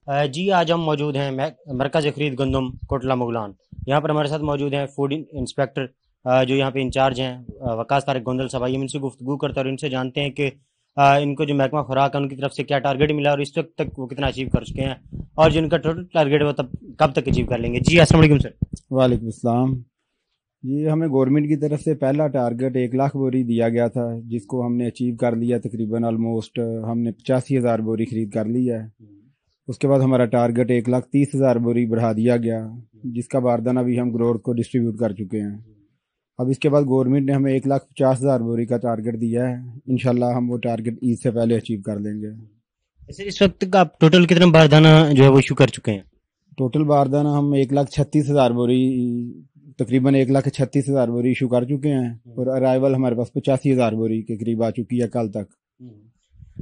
جی آج ہم موجود ہیں مرکز خرید گندم کوٹلہ مغلان. یہاں پر ہمارے ساتھ موجود ہیں فوڈ انسپیکٹر جو یہاں پہ انچارج ہیں وقاص طارق گوندل صاحب. ہم ان سے گفتگو کرتے ہیں اور ان سے جانتے ہیں کہ ان کو جو محکمہ خوراک ہے ان کی طرف سے کیا ٹارگیٹ ملا اور اس وقت تک وہ کتنا اچیو کر چکے ہیں اور جو ان کا ٹوٹل ٹارگیٹ ہے وہ تب کب تک اچیو کر لیں گے. جی السلام علیکم سر. وعلیکم السلام. یہ ہمیں گورنمنٹ کی طرف سے پہلا ٹارگٹ 1 لاکھ بوری دیا گیا تھا جس کو ہم نے اچیو کر لیا. تقریباً آلموسٹ ہم نے 85,000 بوری خرید کر لی ہے. اس کے بعد ہمارا ٹارگٹ 1,30,000 بوری بڑھا دیا گیا جس کا باردانہ بھی ہم گروتھ کو ڈسٹریبیوٹ کر چکے ہیں. اب اس کے بعد گورنمنٹ نے ہمیں 1,50,000 بوری کا ٹارگٹ دیا ہے. انشاءاللہ ہم وہ ٹارگٹ عید سے پہلے اچیو کر لیں گے. سر اس وقت تک آپ ٹوٹل کتنا باردانہ جو ہے وہ ایشو کر چکے ہیں؟ ٹوٹل باردانہ ہم 1,36,000 بوری تقریباً 1,36,000 بوری ایشو کر چکے ہیں اور ارائیول ہمارے پاس 85,000 بوری کے قریب آ چکی ہے کل تک.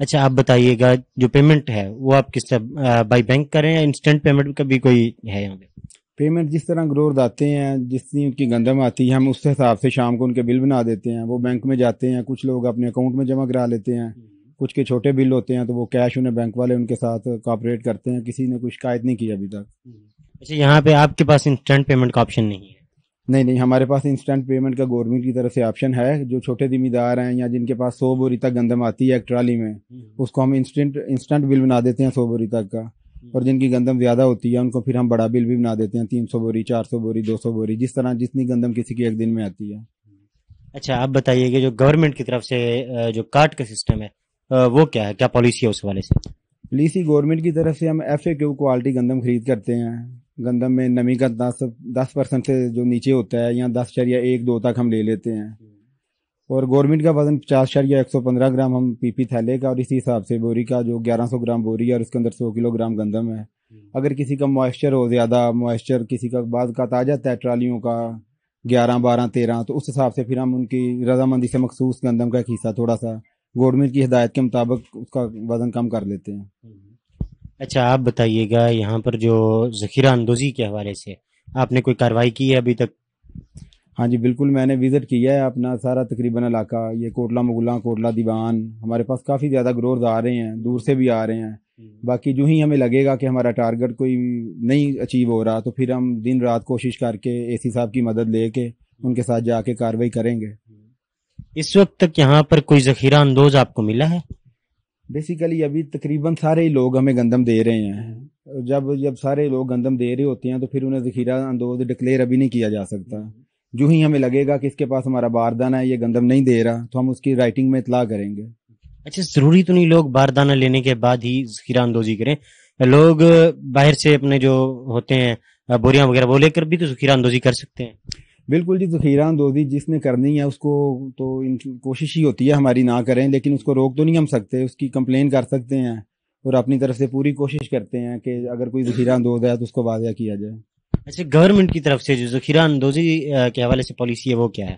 اچھا آپ بتائیے گا جو پیمنٹ ہے وہ آپ کس طرح بائی بینک کریں یا انسٹنٹ پیمنٹ کا بھی کوئی ہے یہاں پہ؟ پیمنٹ جس طرح گروتھ آتے ہیں جتنی ان کی گندم آتی ہے ہم اس حساب سے شام کو ان کے بل بنا دیتے ہیں. وہ بینک میں جاتے ہیں, کچھ لوگ اپنے اکاؤنٹ میں جمع کرا لیتے ہیں, کچھ کے چھوٹے بل ہوتے ہیں تو وہ کیش انہیں بینک والے ان کے ساتھ کوآپریٹ کرتے ہیں. کسی نے کوئی شکایت نہیں کی ابھی تک. اچھا یہاں پہ آپ کے پاس انسٹنٹ پیمنٹ کا آپشن نہیں ہے؟ نہیں, ہمارے پاس انسٹنٹ پیمنٹ کا گورنمنٹ کی طرف سے آپشن ہے. جو چھوٹے ذمہ دار ہیں یا جن کے پاس 100 بوری تک گندم آتی ہے ایک ٹرالی میں, اس کو ہم انسٹنٹ بل بنا دیتے ہیں 100 بوری تک کا. اور جن کی گندم زیادہ ہوتی ہے ان کو پھر ہم بڑا بل بھی بنا دیتے ہیں 300 بوری 400 بوری 200 بوری جس طرح جتنی گندم کسی کی ایک دن میں آتی ہے. اچھا آپ بتائیے کہ جو گورنمنٹ کی طرف سے جو کارٹ کا سسٹم ہے وہ کیا ہے, کیا پالیسی ہے اس حوالے سے؟ پالیسی گورنمنٹ کی طرف سے ہم FAQ کوالٹی گندم خرید کرتے ہیں. گندم میں نمی کا 10% سے جو نیچے ہوتا ہے یا 10.12 تک ہم لے لیتے ہیں. اور گورنمنٹ کا وزن 50.115 گرام ہم پی تھیلے کا, اور اسی حساب سے بوری کا جو 1100 گرام بوری ہے اور اس کے اندر 100 کلو گرام گندم ہے. اگر کسی کا موئسچر ہو, زیادہ موئسچر کسی کا بعض کا آ جاتا ہے ٹرالیوں کا 11 12 13, تو اس حساب سے پھر ہم ان کی رضامندی سے مخصوص گندم کا ایک حصہ تھوڑا سا گورنمنٹ کی ہدایت کے مطابق اس کا وزن کم کر لیتے ہیں. اچھا آپ بتائیے گا یہاں پر جو ذخیرہ اندوزی کے حوالے سے آپ نے کوئی کارروائی کی ہے ابھی تک؟ ہاں جی بالکل, میں نے وزٹ کیا ہے اپنا سارا تقریباً علاقہ. یہ کوٹلہ مغلاں, کوٹلہ دیوان, ہمارے پاس کافی زیادہ گروز آ رہے ہیں, دور سے بھی آ رہے ہیں. باقی جو ہی ہمیں لگے گا کہ ہمارا ٹارگٹ کوئی نہیں اچیو ہو رہا تو پھر ہم دن رات کوشش کر کے AC صاحب کی مدد لے کے ان کے ساتھ جا کے کارروائی کریں گے. اس وقت تک یہاں پر کوئی ذخیرہ اندوز آپ کو ملا ہے؟ بیسیکلی ابھی تقریباً سارے ہی لوگ ہمیں گندم دے رہے ہیں. جب سارے لوگ گندم دے رہے ہوتے ہیں تو پھر انہیں ذخیرہ اندوز ڈکلیئر ابھی نہیں کیا جا سکتا. جو ہی ہمیں لگے گا کہ اس کے پاس ہمارا باردانہ ہے, یہ گندم نہیں دے رہا, تو ہم اس کی رائٹنگ میں اطلاع کریں گے. اچھا ضروری تو نہیں لوگ باردانہ لینے کے بعد ہی ذخیرہ اندوزی کریں, لوگ باہر سے اپنے جو ہوتے ہیں بوریاں وغیرہ وہ لے کر بھی تو ذخیرہ اندوزی کر سکتے ہیں؟ بالکل جی, ذخیرہ اندوزی جس نے کرنی ہے اس کو تو کوشش ہی ہوتی ہے ہماری نہ کریں, لیکن اس کو روک تو نہیں ہم سکتے. اس کی کمپلین کر سکتے ہیں اور اپنی طرف سے پوری کوشش کرتے ہیں کہ اگر کوئی ذخیرہ اندوز ہے تو اس کو واضح کیا جائے. اچھا گورنمنٹ کی طرف سے جو ذخیرہ اندوزی کے حوالے سے پالیسی ہے وہ کیا ہے؟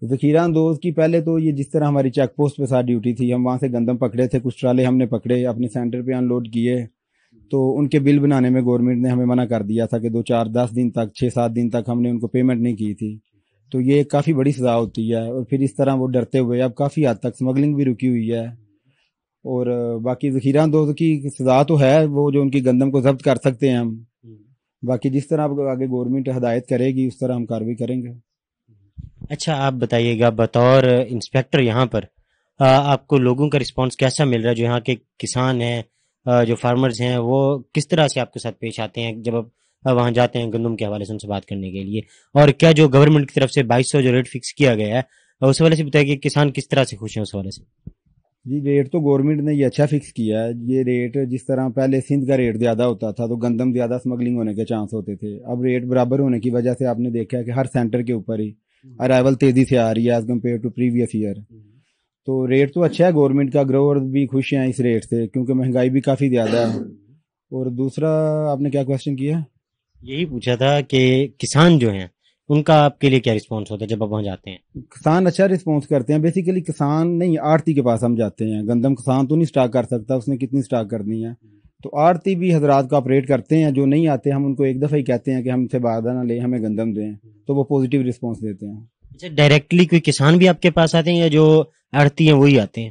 ذخیرہ اندوز کی پہلے تو یہ جس طرح ہماری چیک پوسٹ پہ ساتھ ڈیوٹی تھی, ہم وہاں سے گندم پکڑے تھے, کچھ ٹرالے ہم نے پکڑے اپنے سینٹر پہ ان لوڈ کیے, تو ان کے بل بنانے میں گورنمنٹ نے ہمیں منع کر دیا تھا کہ 2 4 10 دن تک 6 7 دن تک ہم نے ان کو پیمنٹ نہیں کی تھی. تو یہ کافی بڑی سزا ہوتی ہے. اور پھر اس طرح وہ ڈرتے ہوئے اب کافی حد تک سمگلنگ بھی رکی ہوئی ہے. اور باقی ذخیرہ اندوز کی سزا تو ہے, وہ جو ان کی گندم کو ضبط کر سکتے ہیں ہم. باقی جس طرح آگے گورنمنٹ ہدایت کرے گی اس طرح ہم کارروائی کریں گے. اچھا آپ بتائیے گا بطور انسپیکٹر یہاں پر آپ کو لوگوں کا رسپانس کیسا مل رہا ہے؟ جو یہاں کے کسان ہیں, جو فارمرز ہیں, وہ کس طرح سے آپ کے ساتھ پیش آتے ہیں جب آپ وہاں جاتے ہیں گندم کے حوالے سے ان سے بات کرنے کے لیے؟ اور کیا جو گورنمنٹ کی طرف سے 2200 جو ریٹ فکس کیا گیا ہے اس حوالے سے بتائیے کہ کسان کس طرح سے خوش ہیں اس حوالے سے؟ جی ریٹ تو گورنمنٹ نے یہ اچھا فکس کیا ہے. یہ ریٹ جس طرح پہلے سندھ کا ریٹ زیادہ ہوتا تھا تو گندم زیادہ سمگلنگ ہونے کے چانس ہوتے تھے. اب ریٹ برابر ہونے کی وجہ سے آپ نے دیکھا ہے کہ ہر سینٹر کے اوپر ہی ارائیول تیزی سے آ رہی ہے as compare to previous year. تو ریٹ تو اچھا ہے گورنمنٹ کا, گروور بھی خوش ہیں اس ریٹ سے کیونکہ مہنگائی بھی کافی زیادہ ہے. اور دوسرا آپ نے کیا کوشچن کیا؟ یہی پوچھا تھا کہ کسان جو ہیں ان کا آپ کے لیے کیا رسپانس ہوتا ہے جب آپ وہاں جاتے ہیں؟ کسان اچھا رسپانس کرتے ہیں. بیسیکلی کسان نہیں, آڑتی کے پاس ہم جاتے ہیں. گندم کسان تو نہیں سٹاک کر سکتا, اس نے کتنی سٹاک کرنی ہے. تو آڑتی بھی حضرات کو آپریٹ کرتے ہیں. جو نہیں آتے ہم ان کو ایک دفعہ ہی کہتے ہیں کہ ہم سے باردانہ لیں, ہمیں گندم دیں, تو وہ پازیٹیو رسپانس دیتے ہیں. اچھا ڈائریکٹلی کوئی کسان بھی آپ کے پاس آتے ہیں یا جو آڑتی ہیں وہی آتے ہیں؟